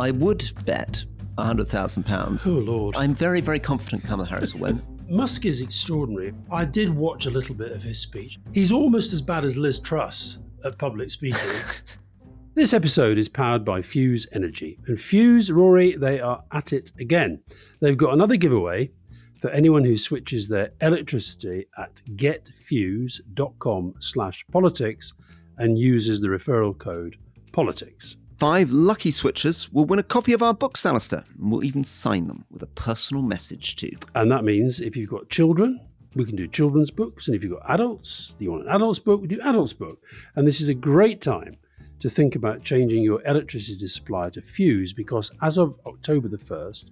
I would bet £100,000. Oh, Lord. I'm very, very confident Kamala Harris will win. Musk is extraordinary. I did watch a little bit of his speech. He's almost as bad as Liz Truss at public speaking. This episode is powered by Fuse Energy. And Fuse, Rory, they are at it again. They've got another giveaway for anyone who switches their electricity at getfuse.com/politics and uses the referral code politics. 5 lucky switchers will win a copy of our books, Alastair, and we'll even sign them with a personal message too. And that means if you've got children, we can do children's books. And if you've got adults, you want an adult's book, we do adult's book. And this is a great time to think about changing your electricity supplier to Fuse, because as of October the 1st,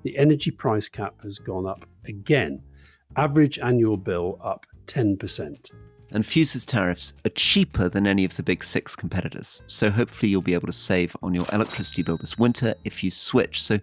the energy price cap has gone up again. Average annual bill up 10%. And Fuse's tariffs are cheaper than any of the big 6 competitors. So hopefully you'll be able to save on your electricity bill this winter if you switch. So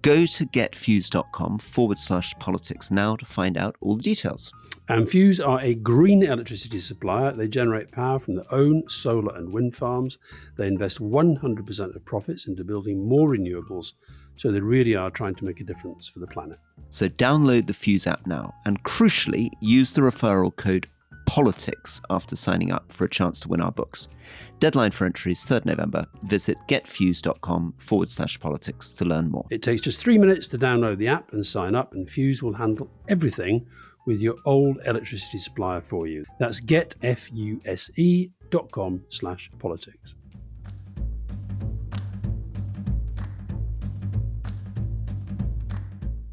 go to getfuse.com/politics now to find out all the details. And Fuse are a green electricity supplier. They generate power from their own solar and wind farms. They invest 100% of profits into building more renewables. So they really are trying to make a difference for the planet. So download the Fuse app now. And crucially, use the referral code politics after signing up for a chance to win our books. Deadline for entry is 3rd November. Visit getfuse.com/politics to learn more. It takes just 3 minutes to download the app and sign up, and Fuse will handle everything with your old electricity supplier for you. That's getfuse.com/politics.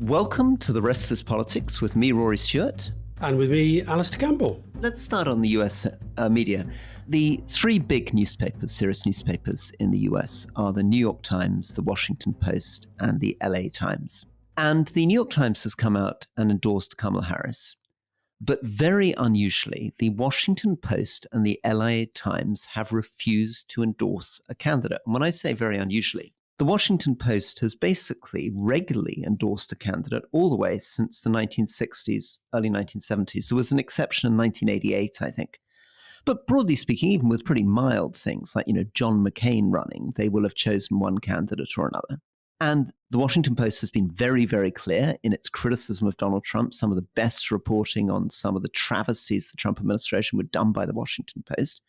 Welcome to the Rest of This Politics with me, Rory Stewart. And with me, Alastair Campbell. Let's start on the US media. The 3 big newspapers, serious newspapers in the US, are the New York Times, the Washington Post, and the LA Times. And the New York Times has come out and endorsed Kamala Harris. But very unusually, the Washington Post and the LA Times have refused to endorse a candidate. And when I say very unusually, the Washington Post has basically regularly endorsed a candidate all the way since the 1960s, early 1970s. There was an exception in 1988, I think. But broadly speaking, even with pretty mild things like, John McCain running, they will have chosen one candidate or another. And the Washington Post has been very, very clear in its criticism of Donald Trump. Some of the best reporting on some of the travesties the Trump administration were done by the Washington Post.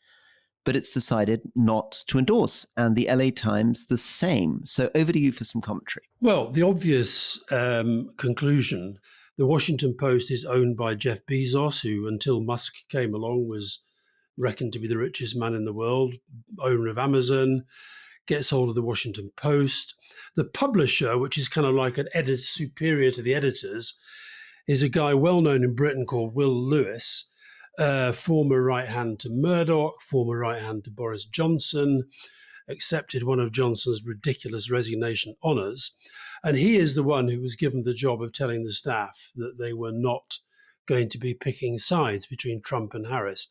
But it's decided not to endorse, and the LA Times the same. So over to you for some commentary. Well, the obvious conclusion, the Washington Post is owned by Jeff Bezos, who until Musk came along was reckoned to be the richest man in the world, owner of Amazon, gets hold of the Washington Post. The publisher, which is kind of like an editor superior to the editors, is a guy well known in Britain called Will Lewis, former right hand to Murdoch, former right hand to Boris Johnson, accepted one of Johnson's ridiculous resignation honours. And he is the one who was given the job of telling the staff that they were not going to be picking sides between Trump and Harris.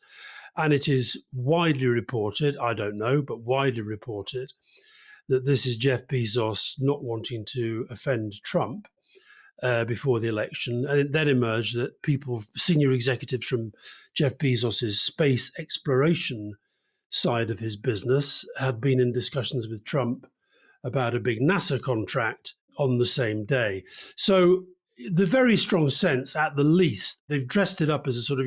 And it is widely reported, I don't know, but widely reported, that this is Jeff Bezos not wanting to offend Trump before the election. And it then emerged that senior executives from Jeff Bezos's space exploration side of his business had been in discussions with Trump about a big NASA contract on the same day. So the very strong sense, at the least, they've dressed it up as a sort of,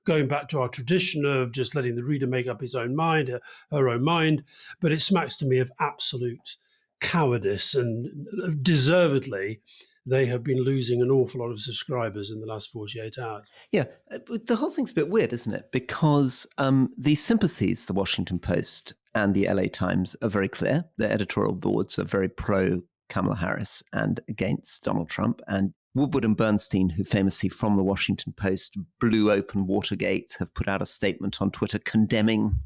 going back to our tradition of just letting the reader make up his own mind, her own mind. But it smacks to me of absolute cowardice, and deservedly, they have been losing an awful lot of subscribers in the last 48 hours. Yeah, the whole thing's a bit weird, isn't it? Because the sympathies, the Washington Post and the LA Times, are very clear. Their editorial boards are very pro Kamala Harris and against Donald Trump. And Woodward and Bernstein, who famously from the Washington Post blew open Watergate, have put out a statement on Twitter condemning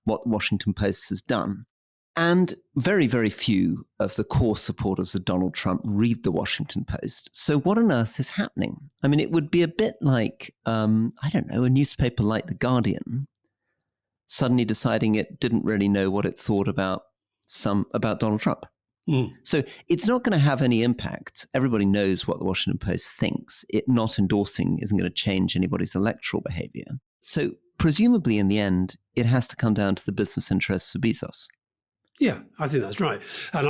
what the Washington Post has done. And very, very few of the core supporters of Donald Trump read the Washington Post. So what on earth is happening? I mean, it would be a bit like, a newspaper like The Guardian suddenly deciding it didn't really know what it thought about Donald Trump. So it's not going to have any impact. Everybody knows what the Washington Post thinks. It not endorsing isn't going to change anybody's electoral behavior. So presumably in the end, it has to come down to the business interests of Bezos. Yeah, I think that's right, and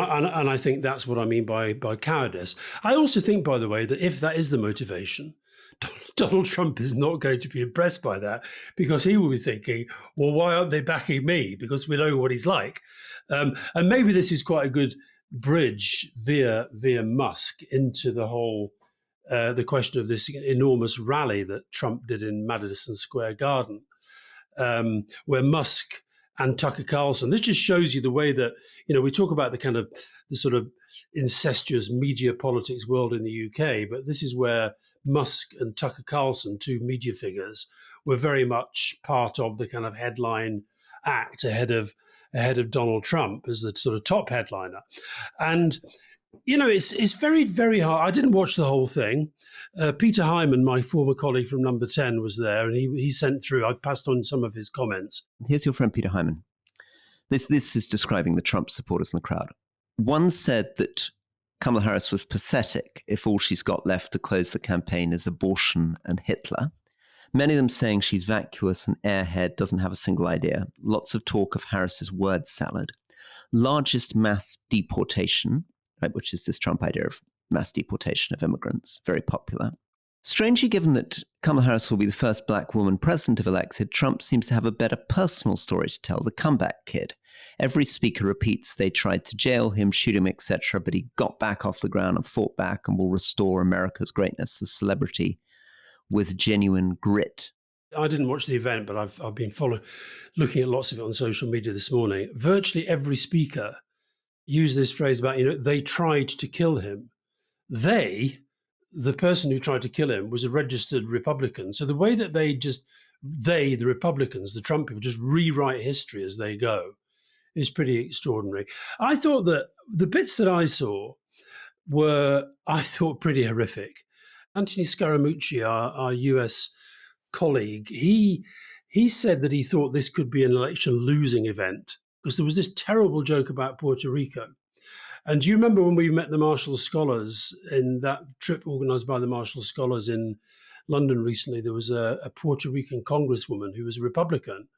I think that's what I mean by cowardice. I also think, by the way, that if that is the motivation, Donald Trump is not going to be impressed by that, because he will be thinking, well, why aren't they backing me? Because we know what he's like, and maybe this is quite a good bridge via Musk into the whole the question of this enormous rally that Trump did in Madison Square Garden, where Musk and Tucker Carlson. This just shows you the way that, we talk about the sort of incestuous media politics world in the UK, but this is where Musk and Tucker Carlson, two media figures, were very much part of the kind of headline act ahead of Donald Trump as the sort of top headliner. And it's very, very hard. I didn't watch the whole thing. Peter Hyman, my former colleague from Number 10, was there, and he sent through. I passed on some of his comments. Here's your friend Peter Hyman. This is describing the Trump supporters in the crowd. One said that Kamala Harris was pathetic if all she's got left to close the campaign is abortion and Hitler. Many of them saying she's vacuous and airhead, doesn't have a single idea. Lots of talk of Harris's word salad. Largest mass deportation, right, which is this Trump idea of mass deportation of immigrants, very popular. Strangely, given that Kamala Harris will be the first black woman president if elected, Trump seems to have a better personal story to tell, the comeback kid. Every speaker repeats they tried to jail him, shoot him, etc., but he got back off the ground and fought back and will restore America's greatness as celebrity with genuine grit. I didn't watch the event, but I've been looking at lots of it on social media this morning. Virtually every speaker used this phrase about, they tried to kill him. The person who tried to kill him was a registered Republican. So the way that the Republicans, the Trump people, just rewrite history as they go is pretty extraordinary. I thought that the bits that I saw were, pretty horrific. Anthony Scaramucci, our US colleague, he said that he thought this could be an election losing event because there was this terrible joke about Puerto Rico. And do you remember when we met the Marshall Scholars in that trip organized by the Marshall Scholars in London recently? There was a Puerto Rican congresswoman who was a Republican.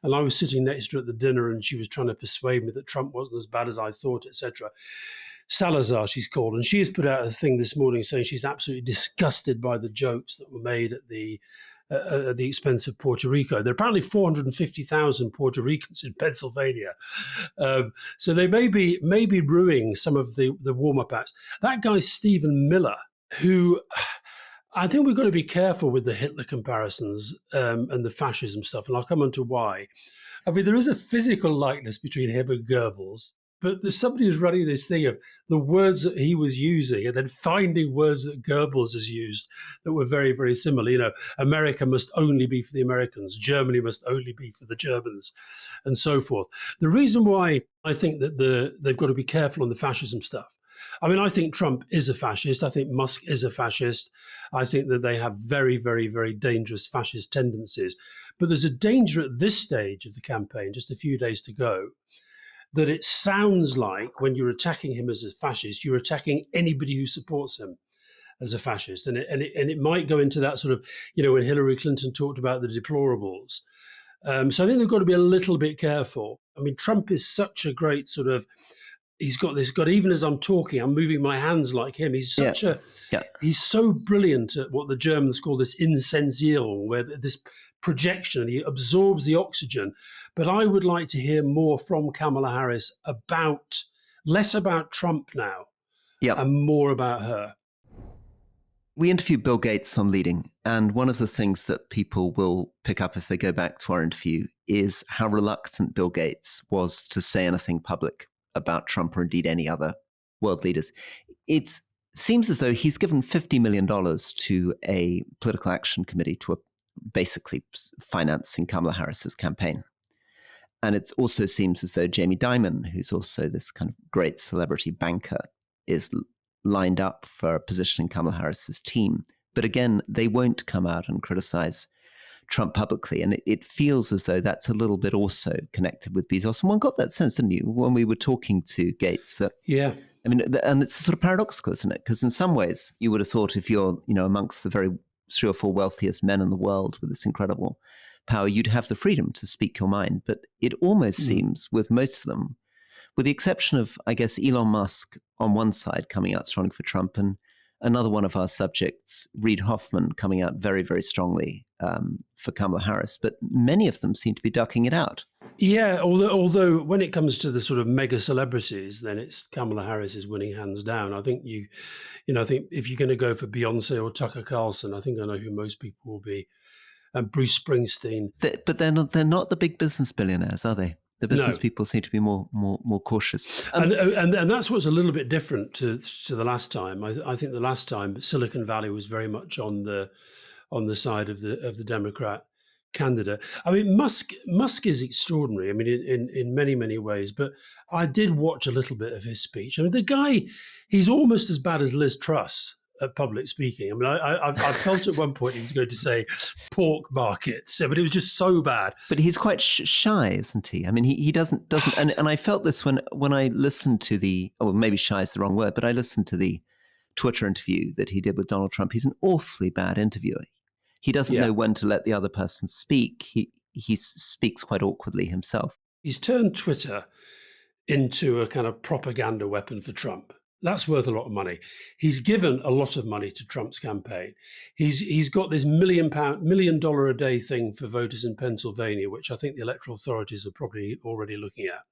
And I was sitting next to her at the dinner and she was trying to persuade me that Trump wasn't as bad as I thought, etc. Salazar, she's called. And she has put out a thing this morning saying she's absolutely disgusted by the jokes that were made at the expense of Puerto Rico. There are apparently 450,000 Puerto Ricans in Pennsylvania. So they may be ruining some of the warm-up acts. That guy, Stephen Miller, who I think we've got to be careful with the Hitler comparisons and the fascism stuff, and I'll come on to why. I mean, there is a physical likeness between him and Goebbels, but there's somebody who's running this thing of the words that he was using and then finding words that Goebbels has used that were very, very similar. America must only be for the Americans, Germany must only be for the Germans, and so forth. The reason why I think that they've got to be careful on the fascism stuff, I mean, I think Trump is a fascist. I think Musk is a fascist. I think that they have very, very, very dangerous fascist tendencies. But there's a danger at this stage of the campaign, just a few days to go, that it sounds like when you're attacking him as a fascist, you're attacking anybody who supports him as a fascist. And it might go into that sort of, when Hillary Clinton talked about the deplorables. So I think they've got to be a little bit careful. I mean, Trump is such a great sort of, he's got even as I'm talking, I'm moving my hands like him. He's he's so brilliant at what the Germans call this Insensierung, where this projection, he absorbs the oxygen. But I would like to hear more from Kamala Harris less about Trump now and more about her. We interviewed Bill Gates on Leading, and one of the things that people will pick up if they go back to our interview is how reluctant Bill Gates was to say anything public about Trump or indeed any other world leaders. It seems as though he's given $50 million to a political action committee to basically financing Kamala Harris's campaign. And it also seems as though Jamie Dimon, who's also this kind of great celebrity banker, is lined up for a position in Kamala Harris's team. But again, they won't come out and criticize Trump publicly. And it feels as though that's a little bit also connected with Bezos. And one got that sense, didn't you, when we were talking to Gates? That, yeah. I mean, and it's sort of paradoxical, isn't it? Because in some ways, you would have thought if you're, amongst the very 3 or 4 wealthiest men in the world with this incredible power, you'd have the freedom to speak your mind. But it almost seems with most of them, with the exception of, I guess, Elon Musk on one side coming out strongly for Trump, and another one of our subjects, Reid Hoffman, coming out very, very strongly for Kamala Harris. But many of them seem to be ducking it out. Yeah, although when it comes to the sort of mega celebrities, then it's Kamala Harris is winning hands down. I think I think if you're going to go for Beyonce or Tucker Carlson, I think I know who most people will be. Bruce Springsteen. But they're not the big business billionaires, are they? The business No. people seem to be more cautious. And that's what's a little bit different to the last time. I think the last time Silicon Valley was very much on the side of the Democrat candidate. I mean, Musk is extraordinary. I mean, in many ways. But I did watch a little bit of his speech. I mean, the guy, he's almost as bad as Liz Truss at public speaking. I mean, I felt at one point he was going to say pork markets, but it was just so bad. But he's quite shy, isn't he? I mean, he doesn't, and I felt this when I listened to maybe shy is the wrong word, but I listened to the Twitter interview that he did with Donald Trump. He's an awfully bad interviewer. He doesn't know when to let the other person speak. He speaks quite awkwardly himself. He's turned Twitter into a kind of propaganda weapon for Trump. That's worth a lot of money. He's given a lot of money to Trump's campaign. He's got this $1 million a day thing for voters in Pennsylvania, which I think the electoral authorities are probably already looking at.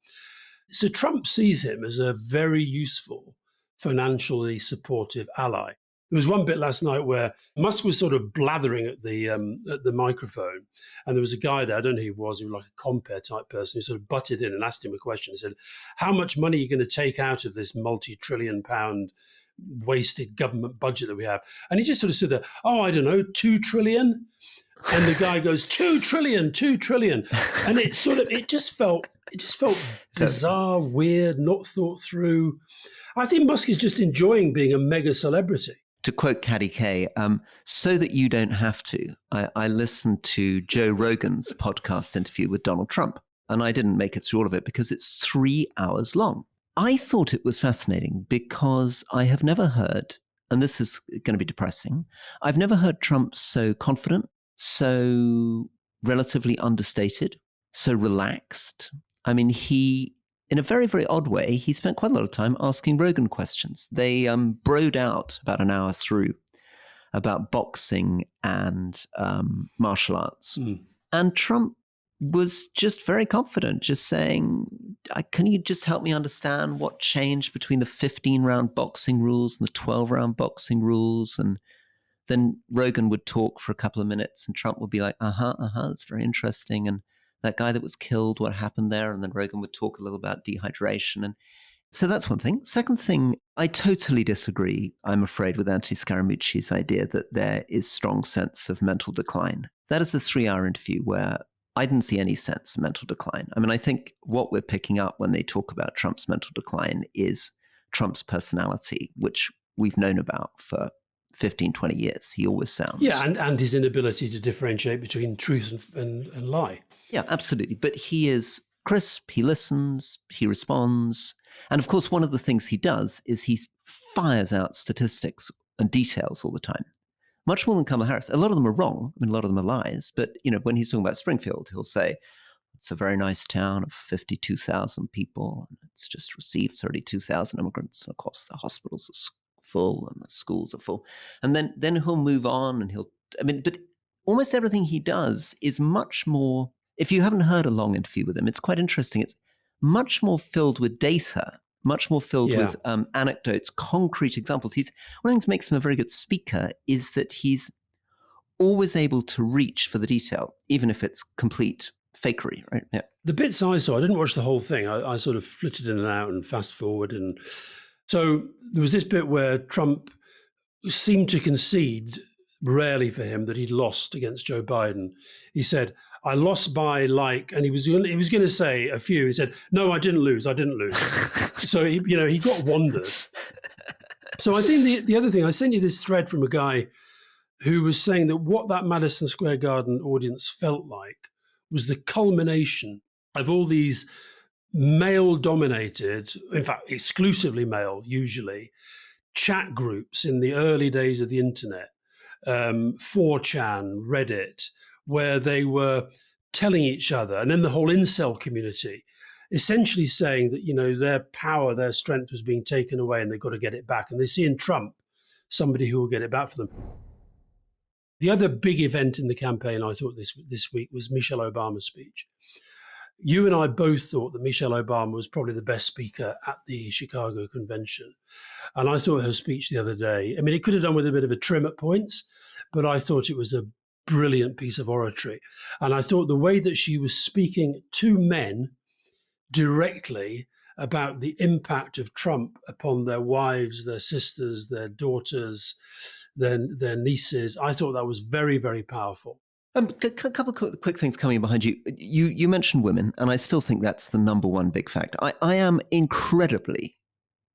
So Trump sees him as a very useful, financially supportive ally. There was one bit last night where Musk was sort of blathering at the microphone, and there was a guy there, I don't know who he was like a compere type person, who sort of butted in and asked him a question. He said, how much money are you going to take out of this multi-trillion pound wasted government budget that we have? And he just sort of stood there, I don't know, 2 trillion? And the guy goes, 2 trillion. And it just felt bizarre, weird, not thought through. I think Musk is just enjoying being a mega celebrity. To quote Caddy K, so that you don't have to, I listened to Joe Rogan's podcast interview with Donald Trump, and I didn't make it through all of it because it's 3 hours long. I thought it was fascinating because I have never heard, and this is going to be depressing, I've never heard Trump so confident, so relatively understated, so relaxed. I mean, in a very, very odd way, he spent quite a lot of time asking Rogan questions. They broed out about an hour through about boxing and martial arts. And Trump was just very confident, just saying, can you just help me understand what changed between the 15-round boxing rules and the 12-round boxing rules? And then Rogan would talk for a couple of minutes and Trump would be like, that's very interesting. And that guy that was killed, what happened there? And then Rogan would talk a little about dehydration. And so that's one thing. Second thing, I totally disagree, I'm afraid, with Anthony Scaramucci's idea that there is strong sense of mental decline. That is a 3-hour interview where I didn't see any sense of mental decline. I mean, I think what we're picking up when they talk about Trump's mental decline is Trump's personality, which we've known about for 15, 20 years. He always sounds. Yeah, and his inability to differentiate between truth and lie. Yeah, absolutely. But he is crisp, he listens, he responds. And of course, one of the things he does is he fires out statistics and details all the time. Much more than Kamala Harris. A lot of them are wrong. I mean, a lot of them are lies. But, when he's talking about Springfield, he'll say, it's a very nice town of 52,000 people. And it's just received 32,000 immigrants. And of course, the hospitals are full and the schools are full. And then he'll move on and but almost everything he does is much more, if you haven't heard a long interview with him, it's quite interesting. It's much more filled with data, much more filled with anecdotes, concrete examples. One of the things that makes him a very good speaker is that he's always able to reach for the detail, even if it's complete fakery, right? Yeah. The bits I saw, I didn't watch the whole thing. I sort of flitted in and out and fast forward. And so there was this bit where Trump seemed to concede, rarely for him, that he'd lost against Joe Biden. He said, I lost by and he was going to say a few. He said, no, I didn't lose. So he got wondered. So I think the other thing, I sent you this thread from a guy who was saying that what that Madison Square Garden audience felt like was the culmination of all these male-dominated, in fact, exclusively male, usually, chat groups in the early days of the internet, 4chan, Reddit, where they were telling each other, and then the whole incel community, essentially saying that, their power, their strength was being taken away and they've got to get it back. And they see in Trump somebody who will get it back for them. The other big event in the campaign, I thought, this week was Michelle Obama's speech. You and I both thought that Michelle Obama was probably the best speaker at the Chicago convention. And I thought her speech the other day, I mean, it could have done with a bit of a trim at points, but I thought it was a brilliant piece of oratory. And I thought the way that she was speaking to men directly about the impact of Trump upon their wives, their sisters, their daughters, their nieces, I thought that was very, very powerful. A couple of quick things coming behind you. You mentioned women, and I still think that's the number one big fact. I am incredibly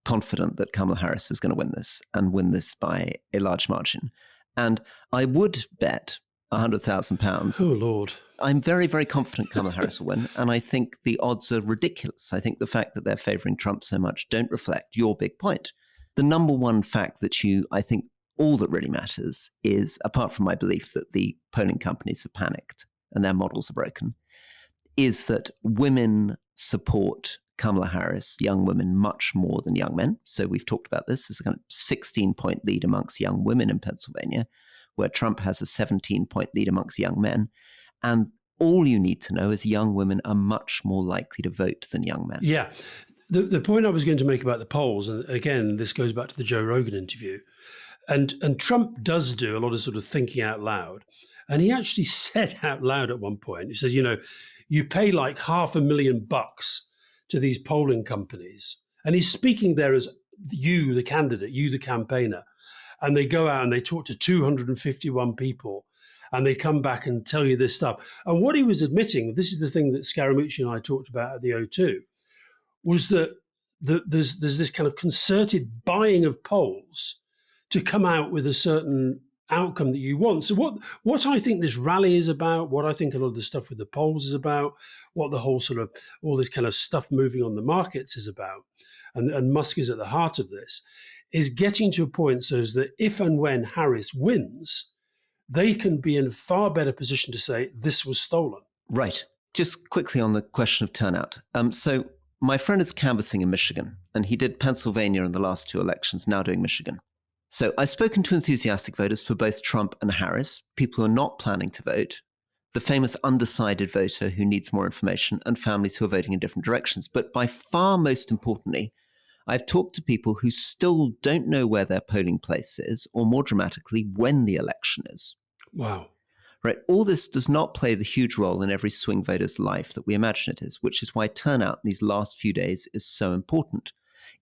confident that Kamala Harris is going to win this, and win this by a large margin. And I would bet £100,000. Oh, Lord. I'm very, very confident Kamala Harris will win, and I think the odds are ridiculous. I think the fact that they're favoring Trump so much don't reflect your big point. The number one fact that I think all that really matters is, apart from my belief that the polling companies have panicked and their models are broken, is that women support Kamala Harris, young women, much more than young men. So we've talked about this. There's a kind of 16-point lead amongst young women in Pennsylvania, where Trump has a 17-point lead amongst young men. And all you need to know is young women are much more likely to vote than young men. Yeah. The point I was going to make about the polls, and again, this goes back to the Joe Rogan interview, and Trump does do a lot of sort of thinking out loud. And he actually said out loud at one point, he says, you pay like $500,000 to these polling companies. And he's speaking there as you, the candidate, you, the campaigner. And they go out and they talk to 251 people and they come back and tell you this stuff. And what he was admitting, this is the thing that Scaramucci and I talked about at the O2, was that there's this kind of concerted buying of polls to come out with a certain outcome that you want. So what I think this rally is about, what I think a lot of the stuff with the polls is about, what the whole sort of all this kind of stuff moving on the markets is about, and Musk is at the heart of this, is getting to a point so that if and when Harris wins, they can be in a far better position to say this was stolen. Right. Just quickly on the question of turnout. So my friend is canvassing in Michigan, and he did Pennsylvania in the last two elections, now doing Michigan. So I've spoken to enthusiastic voters for both Trump and Harris, people who are not planning to vote, the famous undecided voter who needs more information, and families who are voting in different directions. But by far most importantly, I've talked to people who still don't know where their polling place is, or more dramatically, when the election is. Wow. Right. All this does not play the huge role in every swing voter's life that we imagine it is, which is why turnout in these last few days is so important.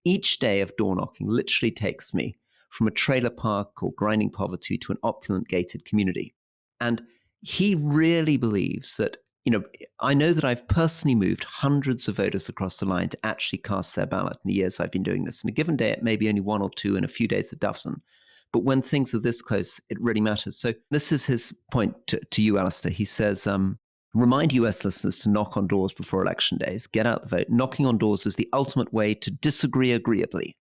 Each day of door knocking literally takes me from a trailer park or grinding poverty to an opulent gated community. And he really believes that, I know that I've personally moved hundreds of voters across the line to actually cast their ballot in the years I've been doing this. In a given day, it may be only one or two, and a few days a dozen. But when things are this close, it really matters. So this is his point to you, Alastair. He says, remind US listeners to knock on doors before election days, get out the vote. Knocking on doors is the ultimate way to disagree agreeably,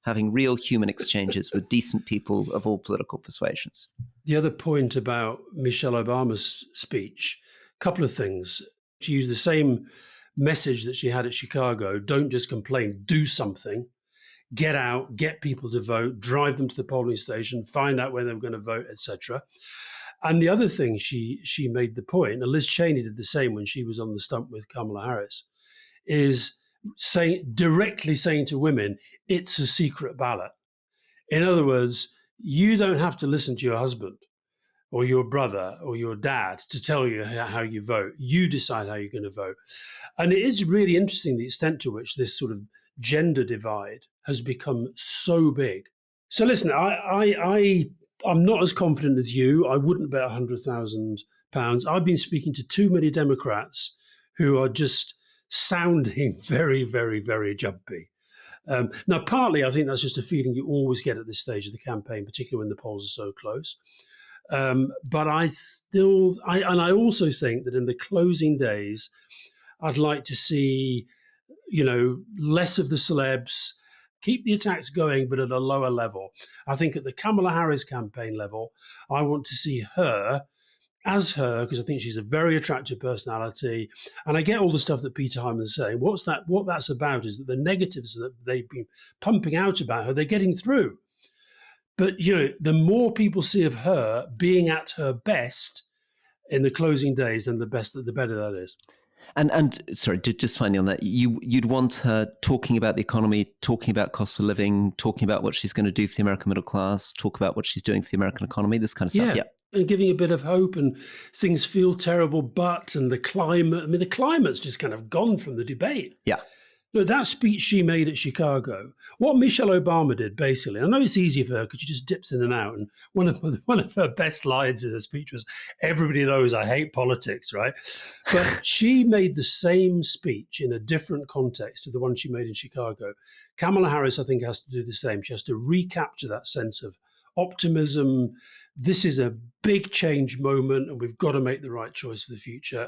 having real human exchanges with decent people of all political persuasions. The other point about Michelle Obama's speech, a couple of things. She used the same message that she had at Chicago. Don't just complain, do something. Get out, get people to vote, drive them to the polling station, find out where they're going to vote, etc. And the other thing she made the point, and Liz Cheney did the same when she was on the stump with Kamala Harris, is directly saying to women, it's a secret ballot. In other words, you don't have to listen to your husband or your brother or your dad to tell you how you vote. You decide how you're going to vote. And it is really interesting the extent to which this sort of gender divide has become so big. So listen, I'm not as confident as you. I wouldn't bet £100,000. I've been speaking to too many Democrats who are just sounding very, very, very jumpy. Now, partly I think that's just a feeling you always get at this stage of the campaign, particularly when the polls are so close. But I also think that in the closing days, I'd like to see, less of the celebs, keep the attacks going, but at a lower level. I think at the Kamala Harris campaign level, I want to see her as her because I think she's a very attractive personality, and I get all the stuff that Peter Hyman's saying. What that's about is that the negatives that they've been pumping out about her, they're getting through. But the more people see of her being at her best in the closing days, then the better that is. And sorry, just finally on that, you'd want her talking about the economy, talking about cost of living, talking about what she's going to do for the American middle class, talk about what she's doing for the American economy, this kind of stuff. Yeah. And giving a bit of hope, and things feel terrible, and the climate. I mean, the climate's just kind of gone from the debate. Yeah. Look, that speech she made at Chicago, what Michelle Obama did, basically, I know it's easy for her because she just dips in and out. And one of her best lines in the speech was, "Everybody knows I hate politics," right? But she made the same speech in a different context to the one she made in Chicago. Kamala Harris, I think, has to do the same. She has to recapture that sense of optimism. This is a big change moment, and we've got to make the right choice for the future.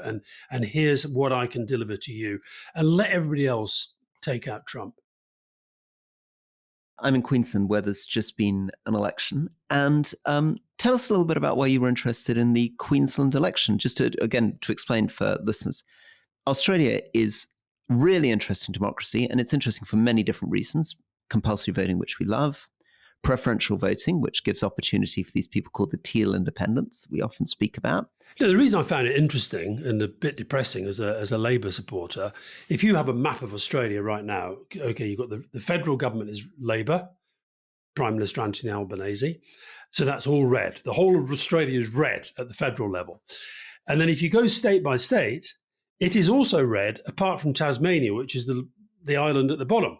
And here's what I can deliver to you, and let everybody else take out Trump. I'm in Queensland, where there's just been an election. And tell us a little bit about why you were interested in the Queensland election. Just to explain for listeners, Australia is really interesting democracy, and it's interesting for many different reasons. Compulsory voting, which we love. Preferential voting, which gives opportunity for these people called the teal independents that we often speak about. The reason I found it interesting and a bit depressing as a Labour supporter, if you have a map of Australia right now, okay, you've got the federal government is Labour, Prime Minister Anthony Albanese. So that's all red. The whole of Australia is red at the federal level. And then if you go state by state, it is also red, apart from Tasmania, which is the island at the bottom.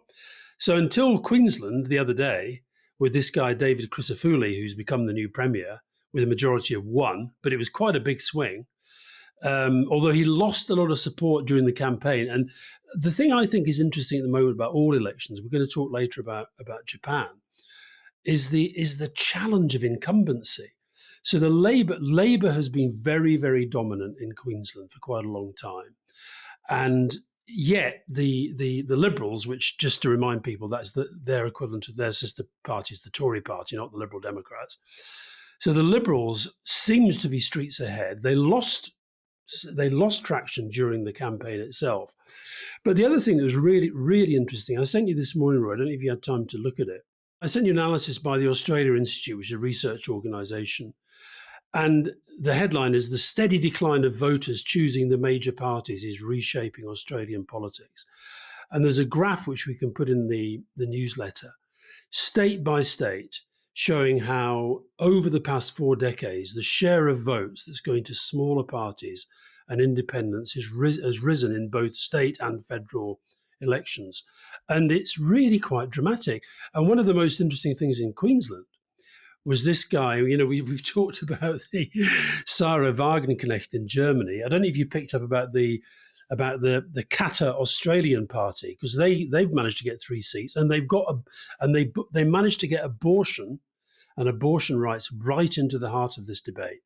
So until Queensland the other day, with this guy, David Crisafulli, who's become the new premier with a majority of 1, but it was quite a big swing, although he lost a lot of support during the campaign. And the thing I think is interesting at the moment about all elections, we're going to talk later about Japan, is the challenge of incumbency. So the Labour has been very, very dominant in Queensland for quite a long time. And yet the Liberals, which, just to remind people, that's their equivalent of their sister parties, the Tory party, not the Liberal Democrats. So the Liberals seemed to be streets ahead. They lost traction during the campaign itself. But the other thing that was really, really interesting, I sent you this morning, Roy, I don't know if you had time to look at it. I sent you an analysis by the Australia Institute, which is a research organisation. And the headline is, "The steady decline of voters choosing the major parties is reshaping Australian politics." And there's a graph which we can put in the newsletter, state by state, showing how over the past 4 decades, the share of votes that's going to smaller parties and independents has risen in both state and federal elections. And it's really quite dramatic. And one of the most interesting things in Queensland was this guy, we've talked about the Sarah Wagenknecht in Germany. I don't know if you picked up about the Qatar Australian party, because they've managed to get 3 seats, and they managed to get abortion and abortion rights right into the heart of this debate.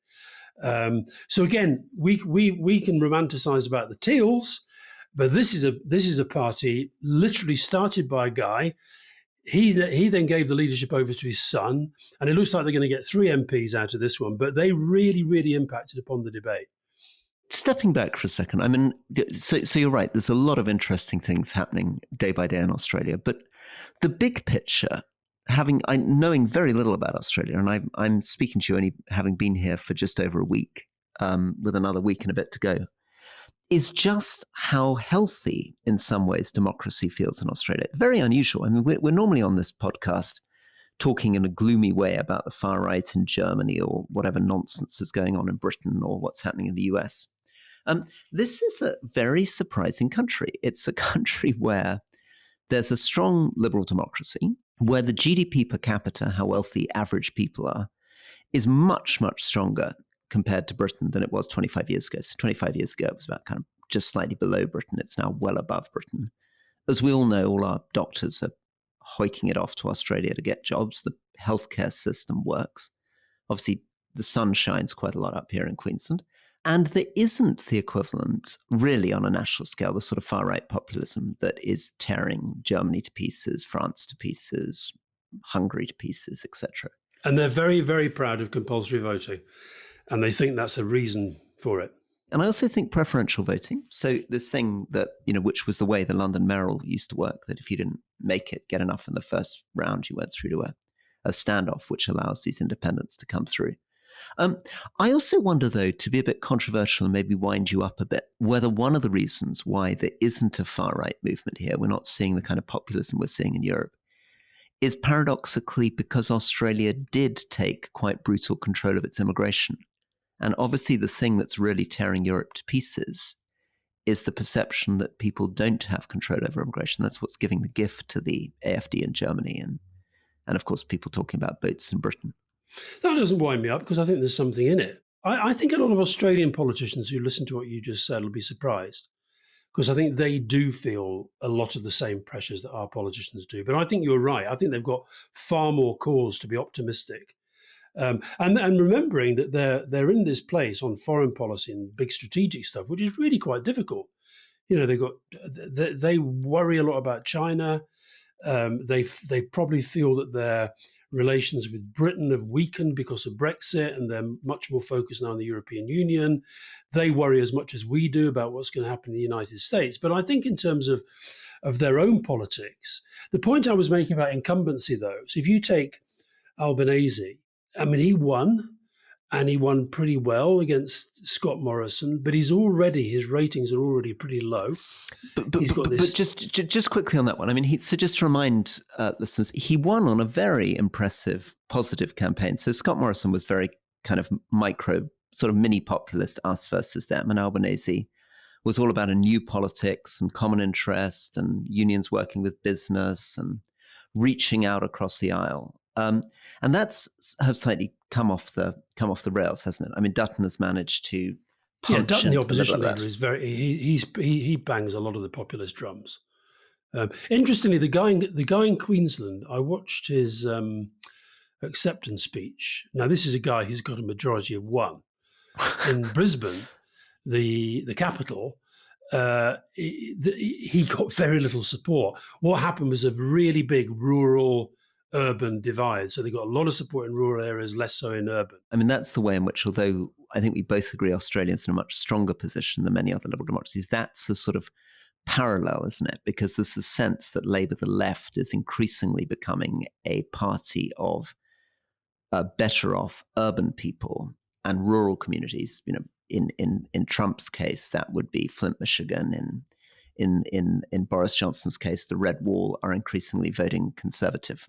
So again, we can romanticize about the Teals, but this is a party literally started by a guy. He then gave the leadership over to his son, and it looks like they're going to get 3 MPs out of this one, but they really, really impacted upon the debate. Stepping back for a second, I mean, so you're right, there's a lot of interesting things happening day by day in Australia, but the big picture, knowing very little about Australia, and I'm speaking to you only having been here for just over a week, with another week and a bit to go, is just how healthy, in some ways, democracy feels in Australia. Very unusual. I mean, we're normally on this podcast talking in a gloomy way about the far right in Germany or whatever nonsense is going on in Britain or what's happening in the US. This is a very surprising country. It's a country where there's a strong liberal democracy, where the GDP per capita, how wealthy average people are, is much, much stronger compared to Britain than it was 25 years ago. So 25 years ago, it was about kind of just slightly below Britain. It's now well above Britain. As we all know, all our doctors are hoiking it off to Australia to get jobs. The healthcare system works. Obviously, the sun shines quite a lot up here in Queensland. And there isn't the equivalent, really, on a national scale, the sort of far-right populism that is tearing Germany to pieces, France to pieces, Hungary to pieces, etc. And they're very, very proud of compulsory voting. And they think that's a reason for it. And I also think preferential voting. So this thing that, which was the way the London mayoral used to work, that if you didn't get enough in the first round, you went through to a standoff, which allows these independents to come through. I also wonder, though, to be a bit controversial and maybe wind you up a bit, whether one of the reasons why there isn't a far-right movement here, we're not seeing the kind of populism we're seeing in Europe, is paradoxically because Australia did take quite brutal control of its immigration. And obviously the thing that's really tearing Europe to pieces is the perception that people don't have control over immigration. That's what's giving the gift to the AfD in Germany and of course people talking about boats in Britain. That doesn't wind me up because I think there's something in it. I think a lot of Australian politicians who listen to what you just said will be surprised because I think they do feel a lot of the same pressures that our politicians do. But I think you're right. I think they've got far more cause to be optimistic. And remembering that they're in this place on foreign policy and big strategic stuff, which is really quite difficult. They worry a lot about China. They probably feel that their relations with Britain have weakened because of Brexit, and they're much more focused now on the European Union. They worry as much as we do about what's going to happen in the United States. But I think in terms of their own politics, the point I was making about incumbency, though, so if you take Albanese, I mean, he won, and he won pretty well against Scott Morrison, but his ratings are already pretty low. But just quickly on that one, I mean, so just to remind listeners, he won on a very impressive, positive campaign. So Scott Morrison was very kind of micro, sort of mini populist, us versus them, and Albanese was all about a new politics and common interest and unions working with business and reaching out across the aisle. And that's has slightly come off the rails, hasn't it? I mean, Dutton has managed to punch Dutton, the into opposition the middle of leader, that. is he bangs a lot of the populist drums. Interestingly, the guy in Queensland, I watched his acceptance speech. Now, this is a guy who's got a majority of one. In Brisbane, the capital, he got very little support. What happened was a really big rural urban divide. So they got a lot of support in rural areas, less so in urban. I mean, that's the way in which, although I think we both agree Australia's in a much stronger position than many other liberal democracies, that's a sort of parallel, isn't it? Because there's a sense that Labour, the left, is increasingly becoming a party of better off urban people and rural communities. In Trump's case, that would be Flint, Michigan. In Boris Johnson's case, the Red Wall are increasingly voting conservative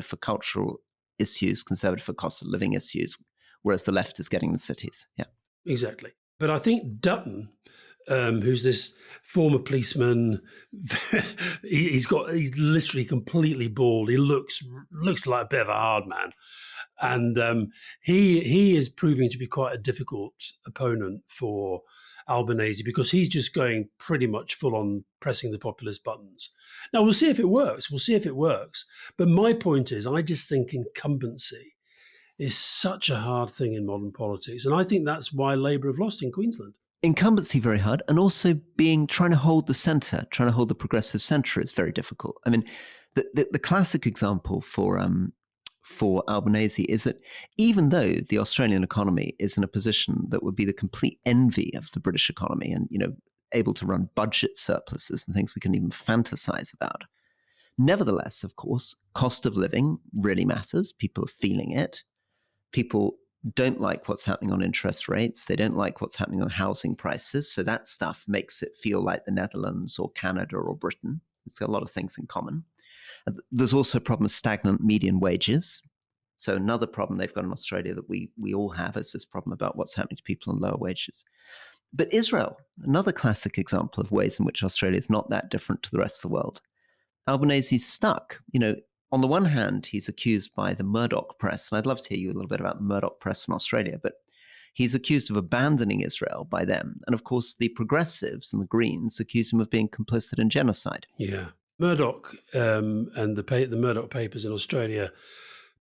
for cultural issues, conservative for cost of living issues, whereas the left is getting the cities. Yeah, exactly. But I think Dutton, who's this former policeman, he's literally completely bald. He looks like a bit of a hard man. And he is proving to be quite a difficult opponent for Albanese because he's just going pretty much full on pressing the populist buttons. Now, we'll see if it works. But my point is, I just think incumbency is such a hard thing in modern politics. And I think that's why Labour have lost in Queensland. Incumbency very hard, and also trying to hold the centre, trying to hold the progressive centre is very difficult. I mean, the classic example for Albanese is that even though the Australian economy is in a position that would be the complete envy of the British economy and, able to run budget surpluses and things we can even fantasize about, nevertheless, of course, cost of living really matters. People are feeling it. People don't like what's happening on interest rates. They don't like what's happening on housing prices. So that stuff makes it feel like the Netherlands or Canada or Britain. It's got a lot of things in common. There's also a problem of stagnant median wages. So another problem they've got in Australia that we all have is this problem about what's happening to people on lower wages. But Israel, another classic example of ways in which Australia is not that different to the rest of the world. Albanese's stuck. On the one hand, he's accused by the Murdoch press, and I'd love to hear you a little bit about the Murdoch press in Australia, but he's accused of abandoning Israel by them. And of course, the progressives and the Greens accuse him of being complicit in genocide. Yeah. Murdoch and the Murdoch papers in Australia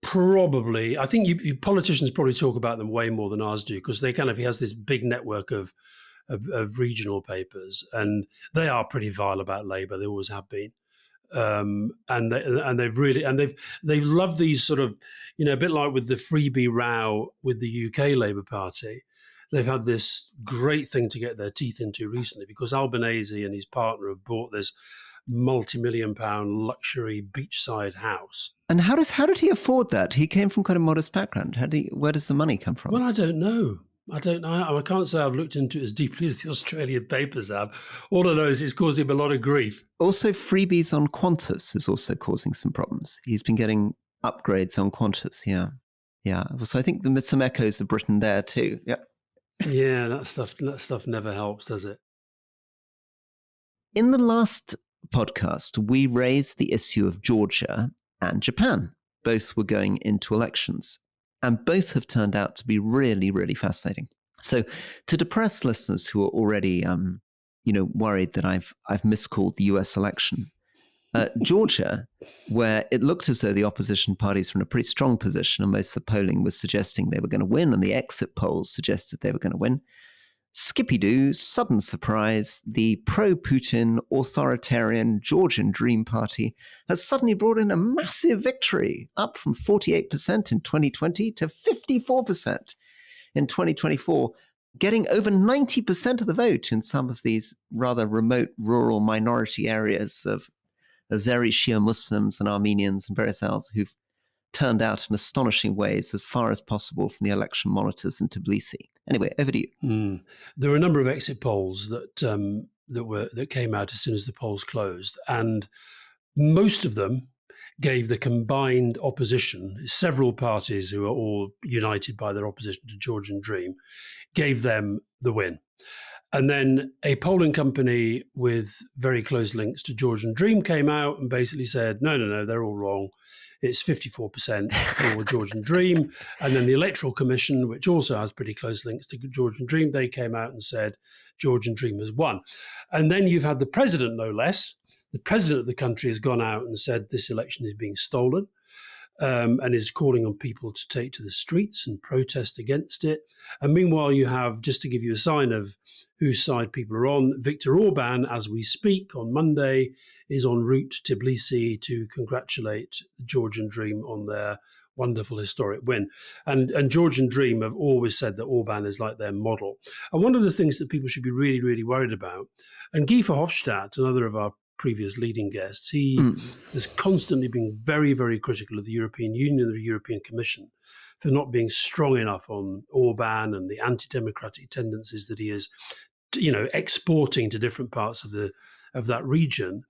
probably, I think you politicians probably talk about them way more than ours do because he has this big network of regional papers and they are pretty vile about Labour. They always have been. They've loved these sort of, a bit like with the freebie row with the UK Labour Party. They've had this great thing to get their teeth into recently because Albanese and his partner have bought this multi-million-pound luxury beachside house. And how did he afford that? He came from quite a modest background. Where does the money come from? Well, I don't know. I can't say I've looked into it as deeply as the Australian papers have. All I know is it's causing him a lot of grief. Also, freebies on Qantas is also causing some problems. He's been getting upgrades on Qantas. Yeah. So I think there's some echoes of Britain there too. Yeah. Yeah, that stuff never helps, does it? In the last podcast, we raised the issue of Georgia and Japan. Both were going into elections, and both have turned out to be really, really fascinating. So to depressed listeners who are already, worried that I've miscalled the US election, Georgia, where it looked as though the opposition parties were in a pretty strong position, and most of the polling was suggesting they were going to win, and the exit polls suggested they were going to win. Skippy-doo, sudden surprise, the pro-Putin, authoritarian Georgian Dream Party has suddenly brought in a massive victory, up from 48% in 2020 to 54% in 2024, getting over 90% of the vote in some of these rather remote rural minority areas of Azeri Shia Muslims and Armenians and various others who've turned out in astonishing ways as far as possible from the election monitors in Tbilisi. Anyway, over to you. There were a number of exit polls that came out as soon as the polls closed, and most of them gave the combined opposition, several parties who are all united by their opposition to Georgian Dream, gave them the win. And then a polling company with very close links to Georgian Dream came out and basically said, no, they're all wrong. It's 54% for Georgian Dream. And then the Electoral Commission, which also has pretty close links to Georgian Dream, they came out and said Georgian Dream has won. And then you've had the president, no less. The president of the country has gone out and said this election is being stolen, and is calling on people to take to the streets and protest against it. And meanwhile, you have, just to give you a sign of whose side people are on, Viktor Orban, as we speak on Monday, is en route to Tbilisi to congratulate the Georgian Dream on their wonderful historic win. And Georgian Dream have always said that Orban is like their model. And one of the things that people should be really, really worried about, and Guy Verhofstadt, another of our previous leading guests, he has constantly been very, very critical of the European Union and the European Commission for not being strong enough on Orban and the anti-democratic tendencies that he is, exporting to different parts of that region.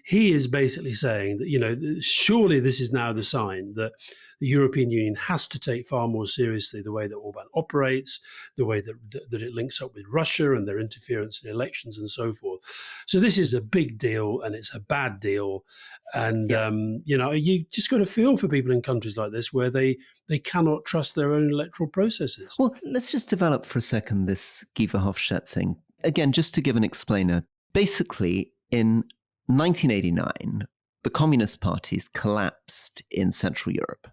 He is basically saying that, surely this is now the sign that the European Union has to take far more seriously the way that Orban operates, the way that it links up with Russia and their interference in elections and so forth. So this is a big deal, and it's a bad deal. And, you just got to feel for people in countries like this where they cannot trust their own electoral processes. Well, let's just develop for a second this Guy Verhofstadt thing. Again, just to give an explainer, basically in 1989, the communist parties collapsed in Central Europe.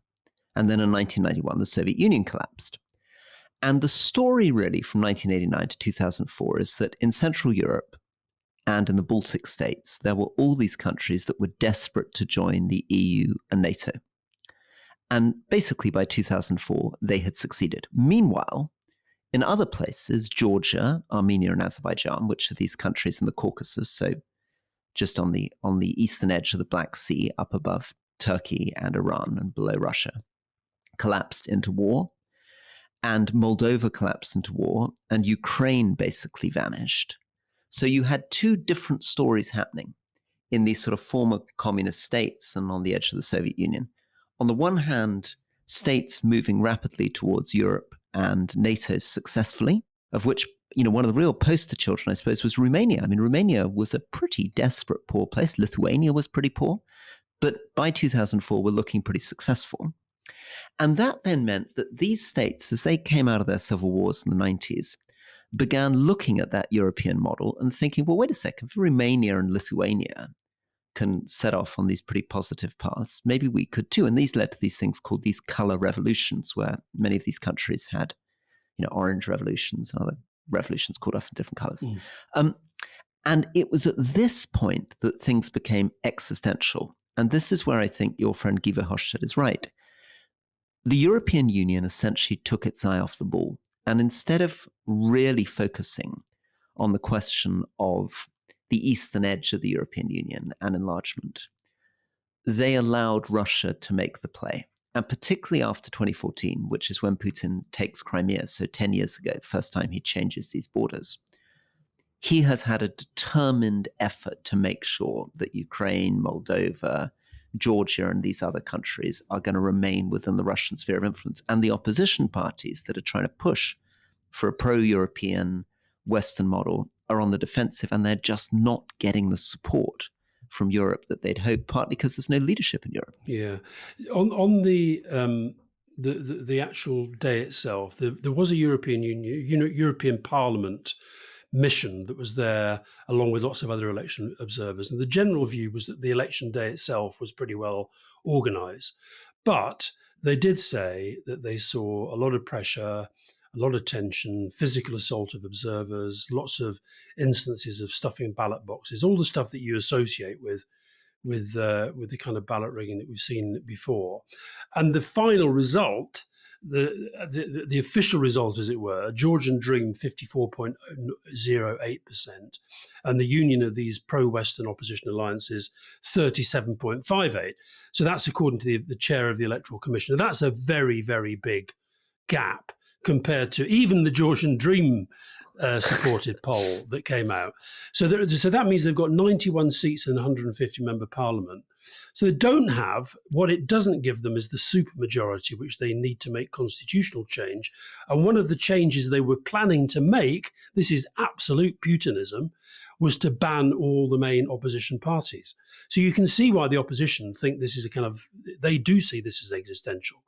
And then in 1991, the Soviet Union collapsed. And the story really from 1989 to 2004 is that in Central Europe and in the Baltic states, there were all these countries that were desperate to join the EU and NATO. And basically by 2004, they had succeeded. Meanwhile, in other places, Georgia, Armenia, and Azerbaijan, which are these countries in the Caucasus, so just on the eastern edge of the Black Sea, up above Turkey and Iran and below Russia, collapsed into war, and Moldova collapsed into war, and Ukraine basically vanished. So you had two different stories happening in these sort of former communist states and on the edge of the Soviet Union. On the one hand, states moving rapidly towards Europe and NATO successfully, of which, one of the real poster children, I suppose, was Romania. I mean, Romania was a pretty desperate, poor place. Lithuania was pretty poor. But by 2004, we're looking pretty successful. And that then meant that these states, as they came out of their civil wars in the 90s, began looking at that European model and thinking, well, wait a second, if Romania and Lithuania can set off on these pretty positive paths, maybe we could too. And these led to these things called these color revolutions, where many of these countries had, orange revolutions and other revolutions called off in different colors. And it was at this point that things became existential. And this is where I think your friend Guy Verhofstadt is right. The European Union essentially took its eye off the ball. And instead of really focusing on the question of the eastern edge of the European Union and enlargement, they allowed Russia to make the play. And particularly after 2014, which is when Putin takes Crimea, so 10 years ago, the first time he changes these borders, he has had a determined effort to make sure that Ukraine, Moldova, Georgia, and these other countries are going to remain within the Russian sphere of influence. And the opposition parties that are trying to push for a pro-European Western model are on the defensive, and they're just not getting the support from Europe that they'd hoped, partly because there's no leadership in Europe. Yeah. On the actual day itself, there was a European Union, European Parliament mission that was there, along with lots of other election observers. And the general view was that the election day itself was pretty well organized. But they did say that they saw a lot of pressure, a lot of tension, physical assault of observers, lots of instances of stuffing ballot boxes, all the stuff that you associate with the kind of ballot rigging that we've seen before. And the final result, the official result, as it were, Georgian Dream 54.08%, and the union of these pro-Western opposition alliances 37.58. So that's according to the chair of the Electoral Commission. Now, that's a very, very big gap compared to even the Georgian Dream supported poll that came out. So that means they've got 91 seats in a 150-member parliament. So they don't have, what it doesn't give them is the supermajority, which they need to make constitutional change. And one of the changes they were planning to make, this is absolute Putinism, was to ban all the main opposition parties. So you can see why the opposition think this is they do see this as existential.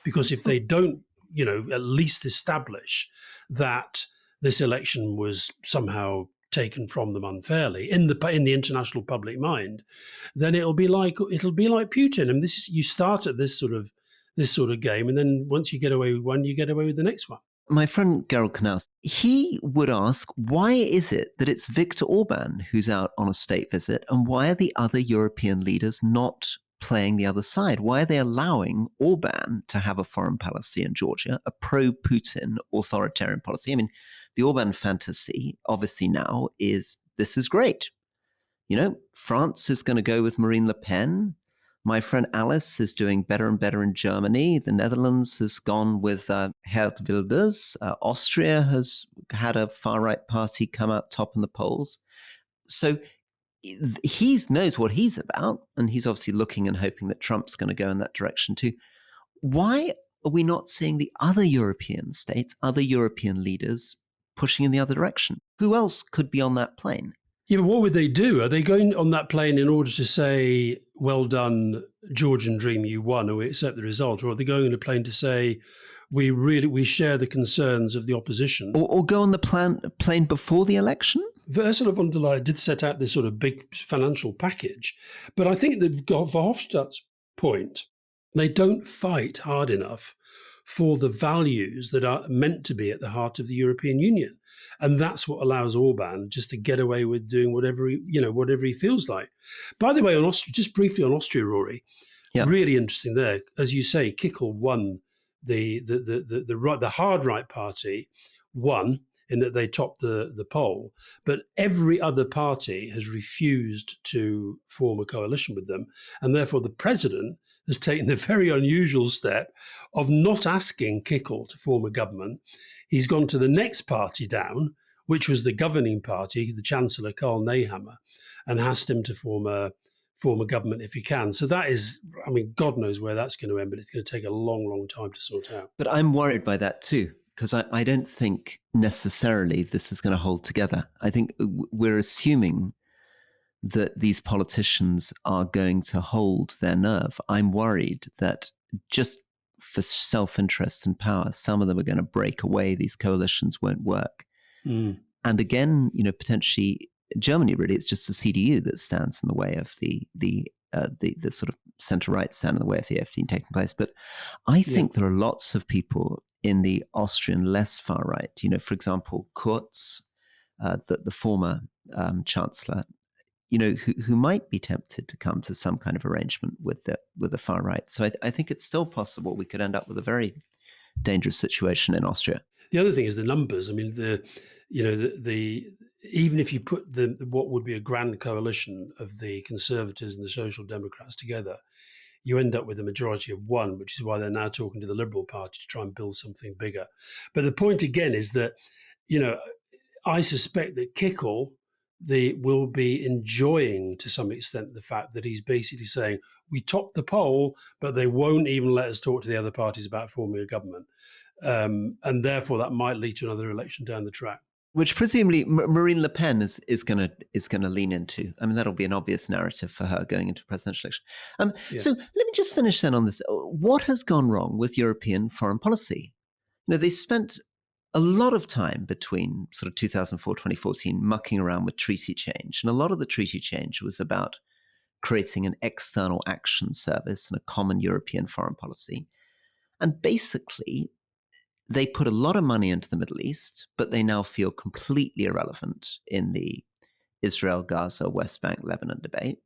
Because if they don't, at least establish that this election was somehow taken from them unfairly in the international public mind, then it'll be like Putin. And you start at this sort of game, and then once you get away with one, you get away with the next one. My friend Gerald Knaus, he would ask, why is it that it's Viktor Orban who's out on a state visit, and why are the other European leaders not playing the other side? Why are they allowing Orban to have a foreign policy in Georgia, a pro-Putin authoritarian policy? I mean, the Orban fantasy, obviously now, is this is great. France is going to go with Marine Le Pen. My friend Alice is doing better and better in Germany. The Netherlands has gone with Geert Wilders. Austria has had a far-right party come out top in the polls. So he knows what he's about, and he's obviously looking and hoping that Trump's going to go in that direction too. Why are we not seeing the other European states, other European leaders pushing in the other direction? Who else could be on that plane? Yeah, but what would they do? Are they going on that plane in order to say, well done, Georgian Dream, you won, or we accept the result? Or are they going on a plane to say, we share the concerns of the opposition? Or go on the plane before the election? Ursula von der Leyen did set out this sort of big financial package. But I think that Verhofstadt's point, they don't fight hard enough for the values that are meant to be at the heart of the European Union. And that's what allows Orban just to get away with doing whatever he feels like. By the way, just briefly on Austria, Rory, really interesting there. As you say, Kickl won the hard right party won in that they topped the poll, but every other party has refused to form a coalition with them. And therefore the president has taken the very unusual step of not asking Kickl to form a government. He's gone to the next party down, which was the governing party, the Chancellor Karl Nehammer, and asked him to form a government if he can. So that is, God knows where that's going to end, but it's going to take a long, long time to sort out. But I'm worried by that too, because I don't think necessarily this is going to hold together. I think we're assuming that these politicians are going to hold their nerve. I'm worried that just for self-interest and power, some of them are going to break away. These coalitions won't work. And again, potentially Germany, really, it's just the CDU that stands in the way of the sort of centre-right stand in the way of the AfD taking place. But I think there are lots of people in the Austrian less far-right, for example, Kurz, the former chancellor, who might be tempted to come to some kind of arrangement with the far right. So I think it's still possible we could end up with a very dangerous situation in Austria. The other thing is the numbers. I mean, the even if you put what would be a grand coalition of the Conservatives and the Social Democrats together, you end up with a majority of one, which is why they're now talking to the Liberal Party to try and build something bigger. But the point again is that, I suspect that Kickle will be enjoying to some extent the fact that he's basically saying we topped the poll, but they won't even let us talk to the other parties about forming a government. And therefore, that might lead to another election down the track. Which presumably Marine Le Pen is going to lean into. I mean, that'll be an obvious narrative for her going into a presidential election. So let me just finish then on this. What has gone wrong with European foreign policy? They spent a lot of time between sort of 2004, 2014 mucking around with treaty change. And a lot of the treaty change was about creating an external action service and a common European foreign policy. And basically, they put a lot of money into the Middle East, but they now feel completely irrelevant in the Israel, Gaza, West Bank, Lebanon debate.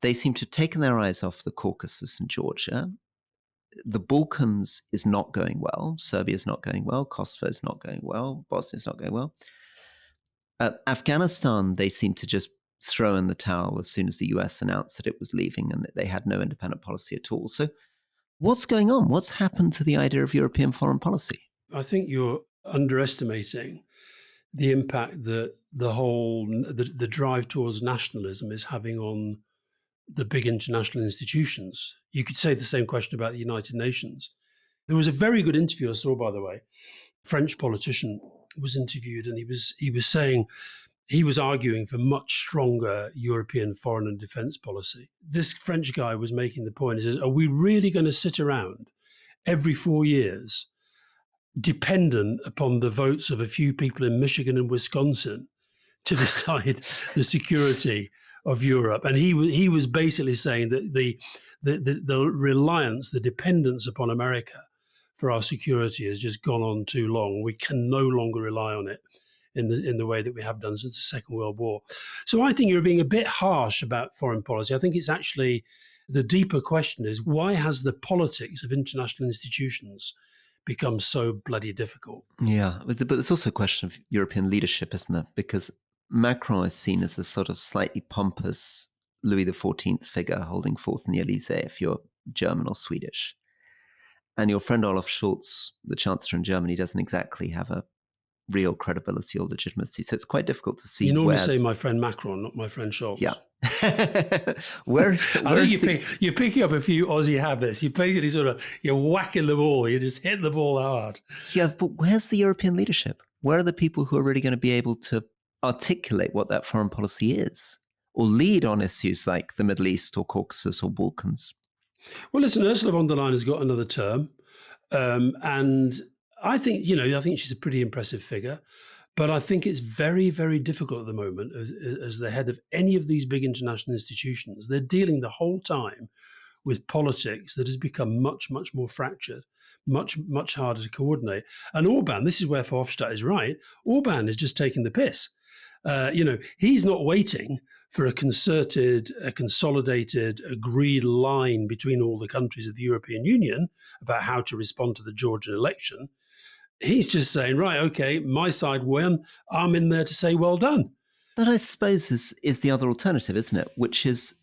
They seem to have taken their eyes off the Caucasus and Georgia. The Balkans is not going well. Serbia is not going well. Kosovo is not going well. Bosnia is not going well. Afghanistan, they seem to just throw in the towel as soon as the US announced that it was leaving and that they had no independent policy at all. So what's going on? What's happened to the idea of European foreign policy? I think you're underestimating the impact that the drive towards nationalism is having on the big international institutions. You could say the same question about the United Nations. There was a very good interview I saw, by the way. A French politician was interviewed, and he was saying he was arguing for much stronger European foreign and defense policy. This French guy was making the point, he says, are we really going to sit around every 4 years dependent upon the votes of a few people in Michigan and Wisconsin to decide the security of Europe? And he was basically saying that the reliance, the dependence upon America for our security has just gone on too long. We can no longer rely on it in the way that we have done since the Second World War. So I think you're being a bit harsh about foreign policy. I think it's actually the deeper question is, why has the politics of international institutions become so bloody difficult? Yeah, but there's also a question of European leadership, isn't there? Because Macron is seen as a sort of slightly pompous Louis XIV figure holding forth in the Elysee if you're German or Swedish. And your friend Olaf Scholz, the Chancellor in Germany, doesn't exactly have a real credibility or legitimacy. So it's quite difficult to see. You normally say my friend Macron, not my friend Scholz. Yeah. You're picking up a few Aussie habits. You basically you're whacking the ball. You just hit the ball hard. Yeah, but where's the European leadership? Where are the people who are really going to be able to articulate what that foreign policy is or lead on issues like the Middle East or Caucasus or Balkans? Well, listen, Ursula von der Leyen has got another term. And I think she's a pretty impressive figure. But I think it's very, very difficult at the moment as the head of any of these big international institutions. They're dealing the whole time with politics that has become much, much more fractured, much, much harder to coordinate. And Orban, this is where Verhofstadt is right, Orban is just taking the piss. He's not waiting for a consolidated, agreed line between all the countries of the European Union about how to respond to the Georgian election. He's just saying, right, okay, my side won. I'm in there to say, well done. That, I suppose, is the other alternative, isn't it? Which is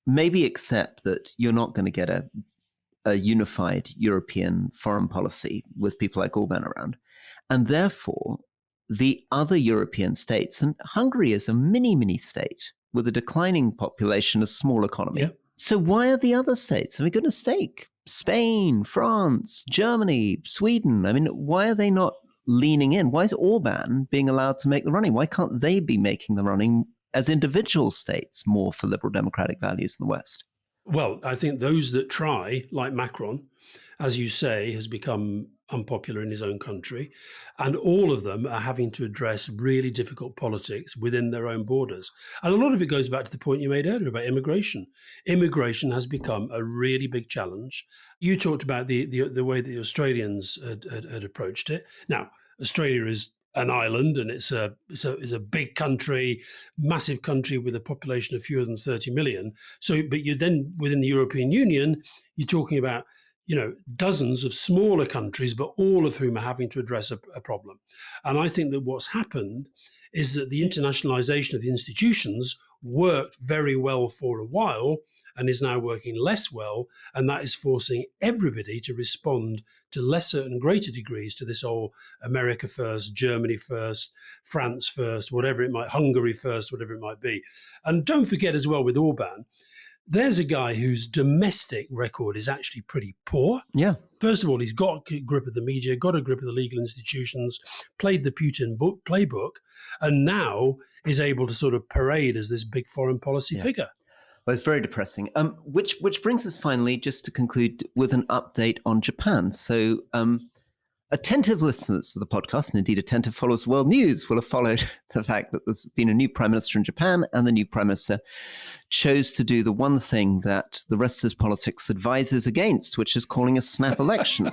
maybe accept that you're not going to get a unified European foreign policy with people like Orban around. And therefore, the other European states, and Hungary is a mini state with a declining population, a small economy. Yep. So why are the other states? I mean, goodness sake, Spain, France, Germany, Sweden. I mean, why are they not leaning in? Why is Orban being allowed to make the running? Why can't they be making the running as individual states more for liberal democratic values in the West? Well, I think those that try, like Macron, as you say, has become unpopular in his own country. And all of them are having to address really difficult politics within their own borders. And a lot of it goes back to the point you made earlier about immigration. Immigration has become a really big challenge. You talked about the way that the Australians had approached it. Now, Australia is an island, and it's a big country, massive country with a population of fewer than 30 million. So, but you then within the European Union, you're talking about dozens of smaller countries, but all of whom are having to address a problem. And I think that what's happened is that the internationalization of the institutions worked very well for a while and is now working less well. And that is forcing everybody to respond to lesser and greater degrees to this whole America first, Germany first, France first, Hungary first, whatever it might be. And don't forget as well with Orban, there's a guy whose domestic record is actually pretty poor. Yeah. First of all, he's got a grip of the media, got a grip of the legal institutions, played the Putin playbook, and now is able to sort of parade as this big foreign policy figure. Well, it's very depressing. Which brings us finally, just to conclude, with an update on Japan. So attentive listeners of the podcast, and indeed attentive followers of world news, will have followed the fact that there's been a new prime minister in Japan, and the new prime minister chose to do the one thing that the rest of his politics advises against, which is calling a snap election.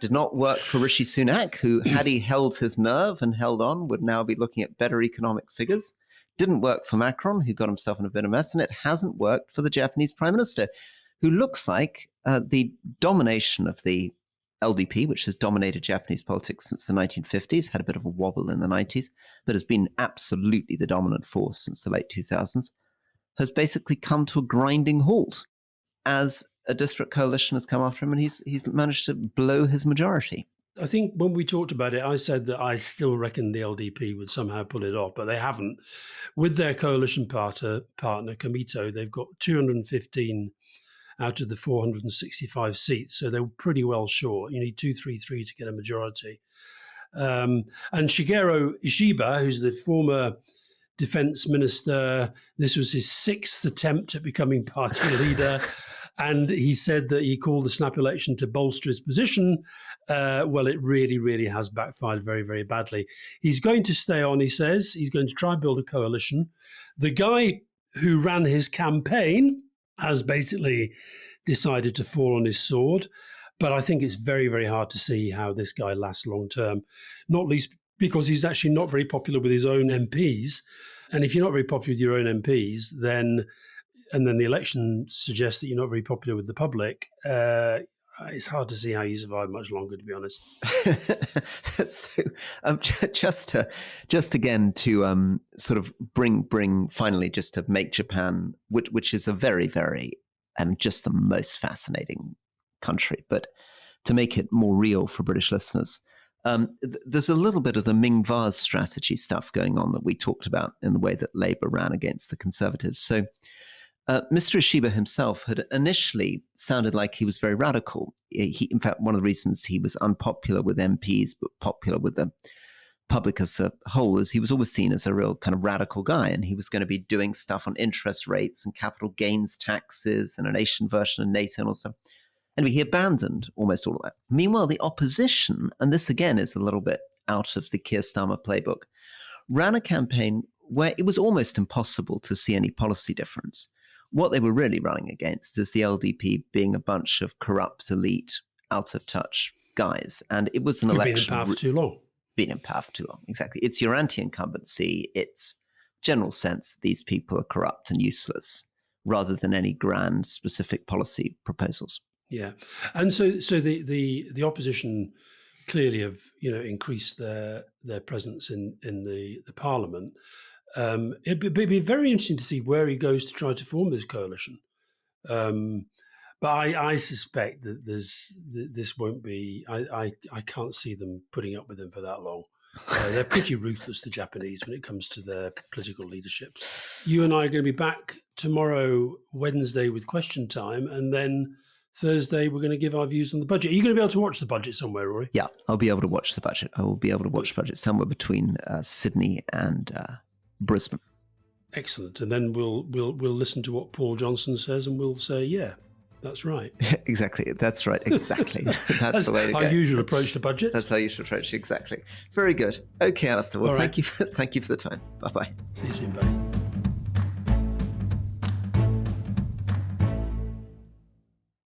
Did not work for Rishi Sunak, who, had he held his nerve and held on, would now be looking at better economic figures. Didn't work for Macron, who got himself in a bit of mess, and it hasn't worked for the Japanese prime minister, who looks like the domination of the LDP, which has dominated Japanese politics since the 1950s, had a bit of a wobble in the 90s, but has been absolutely the dominant force since the late 2000s, has basically come to a grinding halt as a disparate coalition has come after him, and he's managed to blow his majority. I think when we talked about it, I said that I still reckon the LDP would somehow pull it off, but they haven't. With their coalition partner, Komito, they've got 215 out of the 465 seats, so they're pretty well short. You need 233 to get a majority. And Shigeru Ishiba, who's the former defense minister, this was his sixth attempt at becoming party leader. And he said that he called the snap election to bolster his position. Well, it really, really has backfired very, very badly. He's going to stay on, he says. He's going to try and build a coalition. The guy who ran his campaign has basically decided to fall on his sword. But I think it's very, very hard to see how this guy lasts long term, not least because he's actually not very popular with his own MPs. And if you're not very popular with your own MPs, then the election suggests that you're not very popular with the public, it's hard to see how you survive much longer, to be honest. So, just again to sort of bring finally, just to make Japan, which is a very, very, just the most fascinating country, but to make it more real for British listeners, there's a little bit of the Ming Vase strategy stuff going on that we talked about in the way that Labour ran against the Conservatives. So Mr. Ishiba himself had initially sounded like he was very radical. In fact, one of the reasons he was unpopular with MPs but popular with the public as a whole is he was always seen as a real kind of radical guy, and he was going to be doing stuff on interest rates and capital gains taxes and an Asian version of NATO and also. Anyway, he abandoned almost all of that. Meanwhile, the opposition, and this again is a little bit out of the Keir Starmer playbook, ran a campaign where it was almost impossible to see any policy difference. What they were really running against is the LDP being a bunch of corrupt, elite, out-of-touch guys. And it was an election... Been in power for too long. Been in power for too long, exactly. It's your anti-incumbency. It's general sense that these people are corrupt and useless, rather than any grand, specific policy proposals. Yeah, and so the opposition clearly have increased their presence in the Parliament. It'd be very interesting to see where he goes to try to form this coalition. But I suspect that this won't be. I can't see them putting up with him for that long. They're pretty ruthless, the Japanese, when it comes to their political leaderships. You and I are going to be back tomorrow, Wednesday, with question time, and then Thursday, we're going to give our views on the budget. Are you going to be able to watch the budget somewhere, Rory? Yeah, I'll be able to watch the budget. I will be able to watch the budget somewhere between Sydney and Brisbane. Excellent. And then we'll listen to what Paul Johnson says, and we'll say, yeah, that's right. Exactly. That's right. Exactly. That's the way to go. Our usual approach to budgets. That's how you should approach it. Exactly. Very good. Okay, Alastair. Well, All right. thank you for the time. Bye-bye. See you soon, buddy.